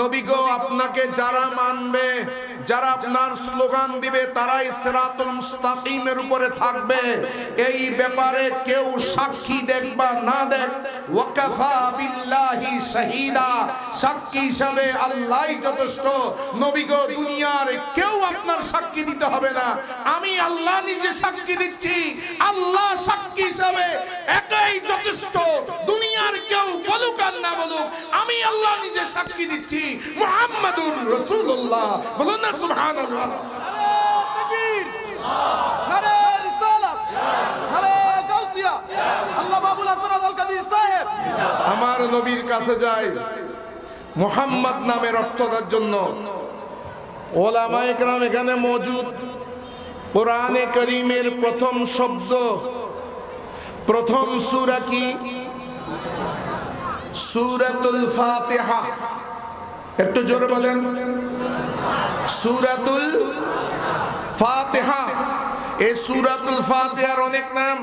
নবী গো, আপনাকে যারা মানবে, যারা আপনার স্লোগান দিবে, তারাই সিরাতুল মুস্তাকিমের উপরে থাকবে। এই ব্যাপারে কেউ সাক্ষী দেখ বা না দেখ, ওয়াকাফা বিল্লাহি শাহিদা, সাক্ষী হিসাবে আল্লাহই যথেষ্ট। নবী গো, দুনিয়ার কেউ আপনার সাক্ষী দিতে হবে না, আমি আল্লাহ নিজে সাক্ষী দিচ্ছি। আল্লাহ সাক্ষী হিসাবে একাই যথেষ্ট। দুনিয়ার কেউ বলুক আর না বলুক, আমি আল্লাহ নিজে সাক্ষী দিচ্ছি মুহাম্মাদুর রাসূলুল্লাহ। বলুন না সুবহানাল্লাহ। তাকবীর, নারে রিসালাত, নারে গাউসিয়া, আল্লাহ বাবুল হাসান আল কাদির সাহেব আমার নবীর কাছে যায় মুহাম্মদ নামের অর্থটার জন্য। ওলামায়ে কেরাম এখানে মওজুদ। কোরআনে কারীমের প্রথম শব্দ, প্রথম সূরা কি? সূরাতুল ফাতিহা। একটু জোরে বলেন, সূরাতুল ফাতিহা। এই সূরাতুল ফাতিহার অনেক নাম,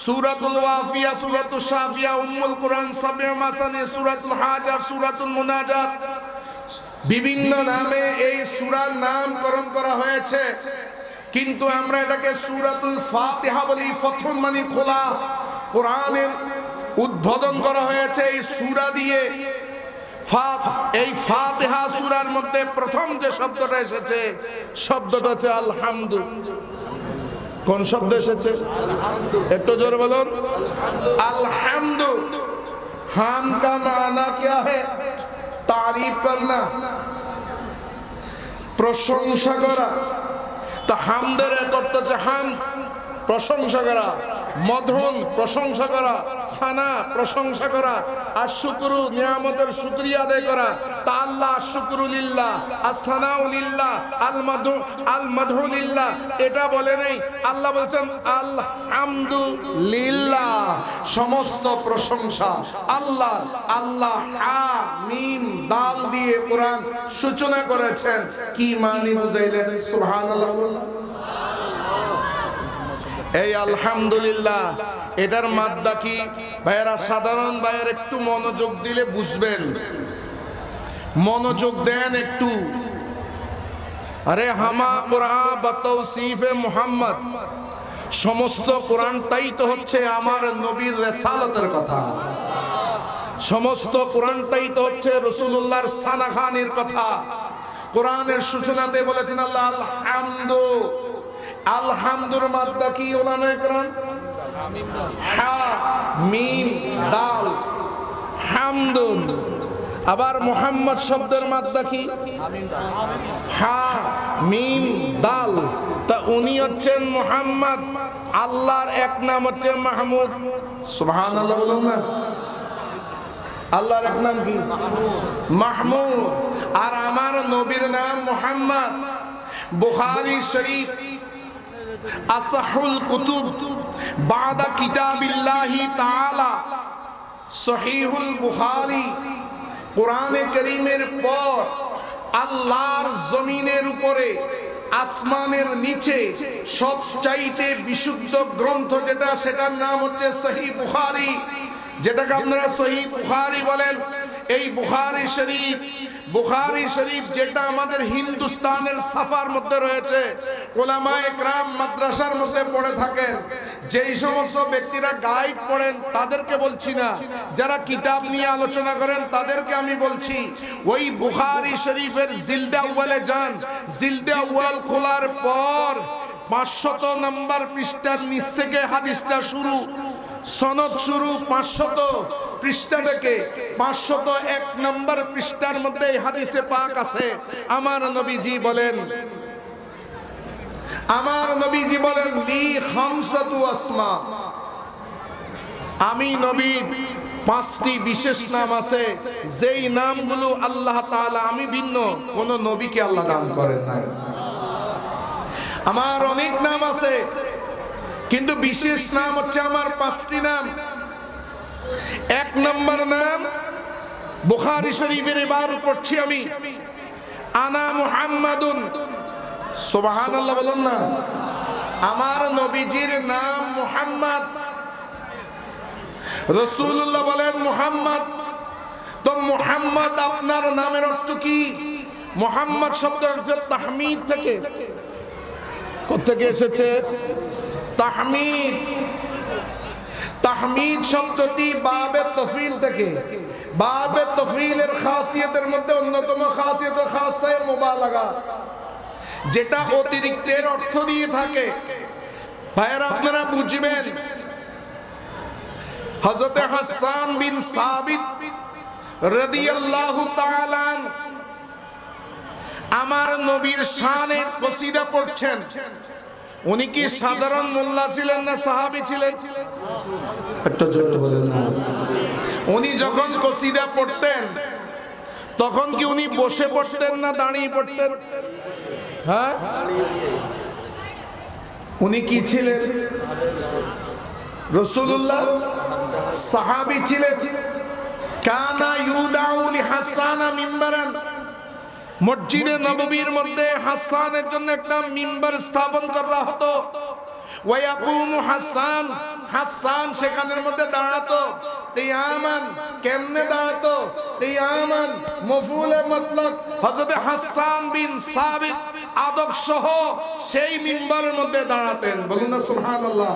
সূরাতুল ওয়াফিয়া, সূরাতুল শাফিয়া, উম্মুল কুরআন, সাবিউ মাসানি, সূরাতুল হাজা, সূরাতুল মুনাজাত, বিভিন্ন নামে এই সূরার নামকরণ করা হয়েছে। কিন্তু আমরা এটাকে সূরাতুল ফাতিহা বলি। প্রথম মানে খোলা, কোরআনের উদ্বোধন করা হয়েছে এই সূরা দিয়ে। এই ফাতিহা সূরার মধ্যে প্রথম যে শব্দটা এসেছে, শব্দটা হচ্ছে আলহামদু। কোন শব্দ এসেছে? একটু জোরে বলুন। আলহামদু। হাম কা মানা क्या है? तारीफ करना, প্রশংসা করা। তা হামদের এক অর্থ হচ্ছে হাম, প্রশংসা করা, মধন, প্রশংসা করা, সানা, প্রশংসা করা, আর শুকরু, নিয়ামতের শুকরিয়া আদায় করা। তা আল্লাহ শুকরু লিল্লাহ, আসসানাউ লিল্লাহ, আল মাদহু লিল্লাহ, এটা বলে নেই। আল্লাহ বলেছেন আলহামদু লিল্লাহ, সমস্ত প্রশংসা আল্লাহ। আল্লাহ হা মিম দাল দিয়ে কোরআন সূচনা করেছেন। কি মানে বুঝাইলেন? সুবহানাল্লাহ। এই আলহামদুলিল্লাহ, এটার মাদ্দা কি ভাইয়েরা? সাধারণ ভাইয়ের একটু মনোযোগ দিলে বুঝবেন, মনোযোগ দেন একটু। আরে হামা কোরআন বাতৌসিফে মুহাম্মদ, সমস্ত কোরআনটাই তো হচ্ছে আমার নবীর রিসালাতের কথা। সমস্ত কোরআনটাই তো হচ্ছে রাসূলুল্লাহর সানাখানের কথা। কোরআনের সূচনাতে বলেছেন আল্লাহ আলহামদু। আলহামদুর মাদ্দা কি ওলামায়ে কেরাম? হা মিম দাল, হামদুন। আবার মুহাম্মদ শব্দের মাদ্দা কি? হা মিম দাল। তা উনি হচ্ছেন মুহাম্মদ, আল্লাহর এক নাম হচ্ছে মাহমুদ। সুবহানাল্লাহ বলুন না। আল্লাহর এক নাম কি? মাহমুদ। আর আমার নবীর নাম মুহাম্মদ। বুখারী শরীফ আসহুল কুতুব বাদা কিতাবিল্লাহি তাআলা, সহিহুল বুখারী, কোরআনে কারীমের পর আল্লাহর জমিনের উপরে, আসমানের নিচে সবচাইতে বিশুদ্ধ গ্রন্থ যেটা, সেটার নাম হচ্ছে সহিহ বুখারী, যেটাকে আপনারা সহিহ বুখারী বলেন। এই বুখারী শরীফ যেটা আমাদের হিন্দুস্তানের সাফার মধ্যে রয়েছে। উলামায়ে কেরাম মাদ্রাসার মধ্যে পড়ে থাকেন। যেই সমস্ত ব্যক্তিরা গাইড পড়েন তাদেরকে বলছি না, যারা কিতাব নিয়ে আলোচনা করেন তাদেরকে আমি বলছি। ওই বুখারী শরীফের জিলদে আউয়ালে যান। জিলদে আউয়াল খোলার পর 500 নম্বর পৃষ্ঠার নিচ থেকে হাদিসটা শুরু, সনদ শুরু 500 পৃষ্ঠা থেকে। 501 নম্বর পৃষ্ঠার মধ্যে হাদিসে পাক আছে। আমার নবীজি বলেন লি খামসাতু আসমা, আমি নবীর 5টি বিশেষ নাম আছে, যেই নামগুলো আল্লাহ তাআলা, আমি ভিন্ন কোন নবীকে আল্লাহ দান করেন নাই। আমার অনেক নাম আছে, কিন্তু বিশেষ নাম হচ্ছে আমার 5টি নাম। 1 নম্বর নাম বুখারী শরীফের এবার পড়ছি আমি, আনা মুহাম্মাদুন। সুবহানাল্লাহ বলুন না। আমার নবীজির নাম মুহাম্মদ। রাসূলুল্লাহ বলেন মুহাম্মদ। তো মুহাম্মদ আপনার নামের অর্থ কি? মুহাম্মদ শব্দ হচ্ছে তাহমিদ থেকে। কোথেকে এসেছে? তাহমিদ। তাহমিদ শব্দটি বাবে তফিল থেকে। বাবে তফিলের খাসিয়তের মধ্যে অন্যতম খাসিয়ত খাসায়ে মুবালাগা, যেটা অতিরিক্তের অর্থ দিয়ে থাকে। ভাইরা আপনারা বুঝবেন, হযরত হাসান বিন সাবিত রাদিয়াল্লাহু তাআলা আমার নবীর শানে কসিদা পড়ছেন। উনি কি সাধারণ মোল্লা ছিলেন না সাহাবী ছিলেন? একটা জোরে বলেন না। উনি যখন কসিদা পড়তেন তখন কি উনি বসে পড়তেন না দাঁড়িয়ে পড়তেন? হ্যাঁ, উনি কি ছিলেন? রাসূলুল্লাহ সাহাবী ছিলেন। কানা ইউদাউ লিহাসানা মিম্বারান, মসজিদে নববীর মধ্যে হাসানের জন্য একটা মিম্বার স্থাপন করা হতো। ওয়ায়াকুমু হাসান, হাসান সেখানের মধ্যে দাঁড়াতো। কিয়ামান, কেমনে দাঁড়াতো? কিয়ামান মফউলে মুতলাক। হযরত হাসান বিন সাবিত আদব সহ সেই মিম্বারের মধ্যে দাঁড়াতেন। বলুন না সুবহানাল্লাহ।